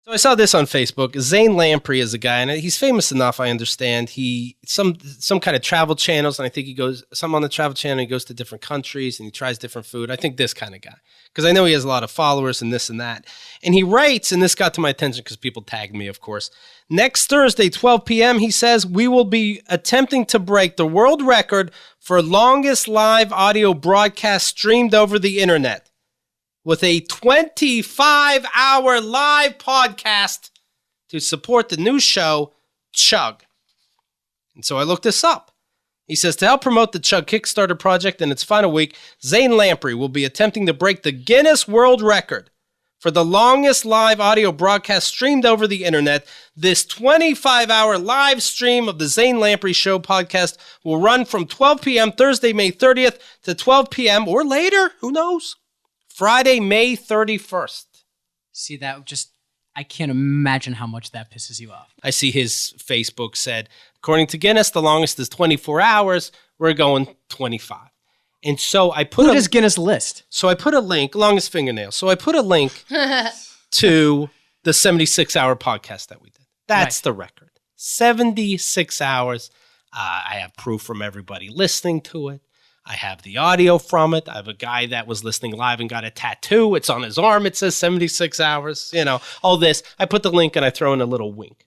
So I saw this on Facebook. Zane Lamprey is a guy, and he's famous enough, I understand. He some kind of travel channels, and I think he goes some on the travel channel. He goes to different countries and he tries different food. I think this kind of guy, because I know he has a lot of followers and this and that. And he writes, and this got to my attention because people tagged me, of course. Next Thursday, 12 p.m., he says, we will be attempting to break the world record for longest live audio broadcast streamed over the internet, with a 25-hour live podcast to support the new show, Chug. And so I looked this up. He says, to help promote the Chug Kickstarter project in its final week, Zane Lamprey will be attempting to break the Guinness World Record for the longest live audio broadcast streamed over the internet. This 25-hour live stream of the Zane Lamprey Show podcast will run from 12 p.m. Thursday, May 30th to 12 p.m. or later, who knows? Friday, May 31st. See, that just, I can't imagine how much that pisses you off. I see his Facebook said, according to Guinness, the longest is 24 hours. We're going 25. And so I put Who does Guinness list? So I put a link, longest fingernail. So I put a link to the 76-hour podcast that we did. That's the record. 76 hours. I have proof from everybody listening to it. I have the audio from it. I have a guy that was listening live and got a tattoo. It's on his arm. It says 76 hours. You know, all this. I put the link and I throw in a little wink.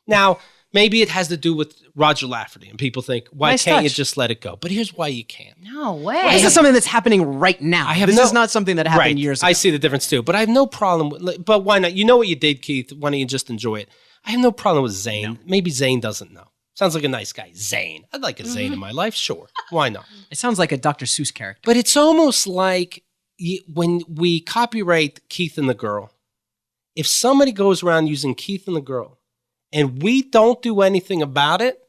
Now, maybe it has to do with Roger Lafferty. And people think, why can't you just let it go? But here's why you can't. No way. Well, this is something that's happening right now. This is not something that happened years ago. I see the difference too. But I have no problem with, but why not? You know what you did, Keith. Why don't you just enjoy it? I have no problem with Zane. No. Maybe Zane doesn't know. Sounds like a nice guy. Zane. I'd like a Zane in my life. Sure. Why not? It sounds like a Dr. Seuss character. But it's almost like when we copyright Keith and the Girl, if somebody goes around using Keith and the Girl and we don't do anything about it,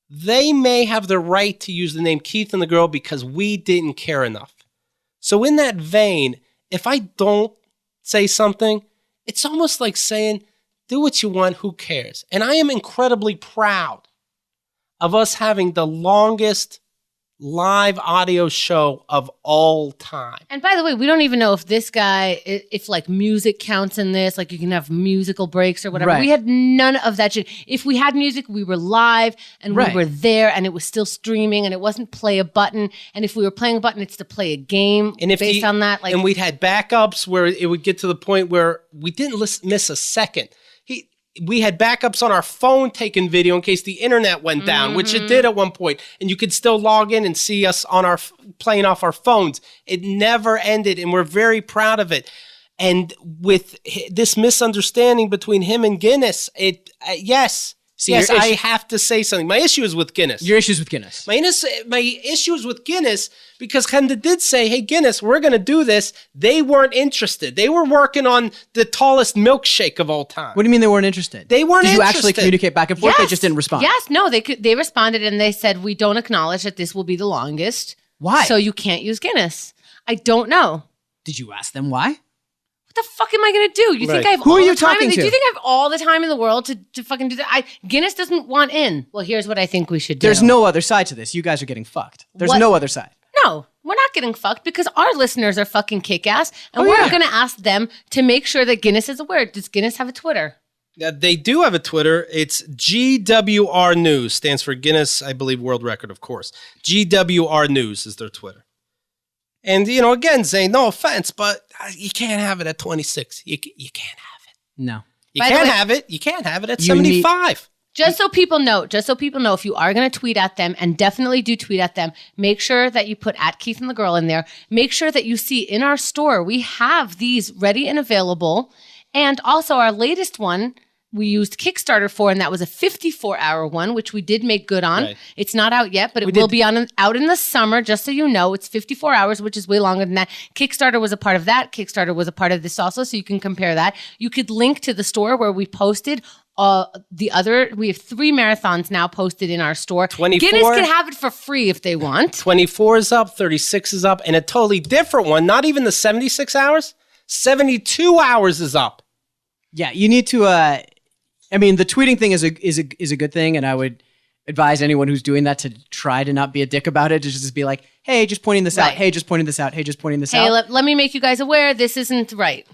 they may have the right to use the name Keith and the Girl because we didn't care enough. So in that vein, if I don't say something, it's almost like saying, do what you want, who cares? And I am incredibly proud of us having the longest live audio show of all time. And by the way, we don't even know if this guy, if like music counts in this, like you can have musical breaks or whatever. Right. We had none of that shit. If we had music, we were live and we were there and it was still streaming and it wasn't play a button. And if we were playing a button, it's to play a game based on that. And we'd had backups where it would get to the point where we didn't miss a second. We had backups on our phone taking video in case the internet went down, which it did at one point, and you could still log in and see us on our playing off our phones. It never ended, and we're very proud of it. And with this misunderstanding between him and Guinness, I have to say something. My issue is with Guinness. Your issue is with Guinness. My issue is with Guinness because Kenda did say, hey, Guinness, we're going to do this. They weren't interested. They were working on the tallest milkshake of all time. What do you mean they weren't interested? They weren't interested. Did you actually communicate back and forth? Yes. They just didn't respond? Yes. No, they responded and they said, we don't acknowledge that this will be the longest. Why? So you can't use Guinness. I don't know. Did you ask them why? What the fuck am I going to do? You think I have Who all are you the time? talking to? Do you think I have all the time in the world to fucking do that? Guinness doesn't want in. Well, here's what I think we should do. There's no other side to this. You guys are getting fucked. There's no other side. No, we're not getting fucked because our listeners are fucking kick-ass, and we're going to ask them to make sure that Guinness is aware. Does Guinness have a Twitter? They do have a Twitter. It's GWR News. Stands for Guinness, I believe, World Record, of course. GWR News is their Twitter. And, again, Zane, no offense, but you can't have it at 26. You can't have it. No. You can't have it. You can't have it at 75. Just so people know, if you are going to tweet at them, and definitely do tweet at them, make sure that you put at Keith and the Girl in there. Make sure that you see in our store, we have these ready and available. And also our latest one, we used Kickstarter for, and that was a 54-hour one, which we did make good on. Right. It's not out yet, but it will be out in the summer, just so you know. It's 54 hours, which is way longer than that. Kickstarter was a part of that. Kickstarter was a part of this also, so you can compare that. You could link to the store where we posted we have 3 marathons now posted in our store. 24, Guinness can have it for free if they want. 24 is up, 36 is up, and a totally different one, not even the 76 hours, 72 hours is up. Yeah, you need to... the tweeting thing is a good thing, and I would advise anyone who's doing that to try to not be a dick about it, to just be like, hey, just pointing this out. Hey, just pointing this out. Hey, just pointing this out. Hey, let me make you guys aware this isn't right.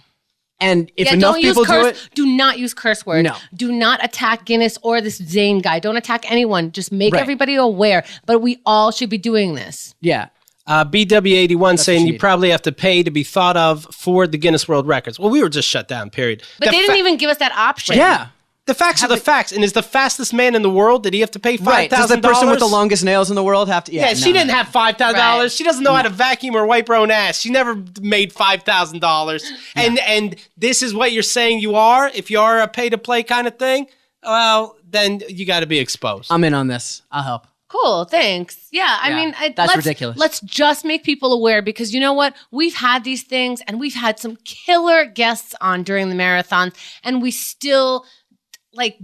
And if enough people do it, do not use curse words. No. Do not attack Guinness or this Zane guy. Don't attack anyone. Just make Right. everybody aware. But we all should be doing this. yeah. BW81 saying what you you probably have to pay to be thought of for the Guinness World Records. Well, we were just shut down, period. But they didn't even give us that option. Yeah. The facts are the facts. And is the fastest man in the world, did he have to pay $5,000? Right. Does the person with the longest nails in the world have to? Yeah, she didn't have $5,000. Right. She doesn't know how to vacuum or wipe her own ass. She never made $5,000. And this is what you're saying you are? If you are a pay-to-play kind of thing? Well, then you got to be exposed. I'm in on this. I'll help. Cool, thanks. Yeah, I mean, that's ridiculous. Let's just make people aware because you know what? We've had these things and we've had some killer guests on during the marathon and we still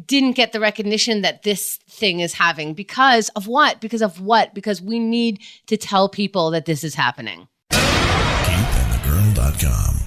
didn't get the recognition that this thing is having because of what? Because we need to tell people that this is happening. KeithAndTheGirl.com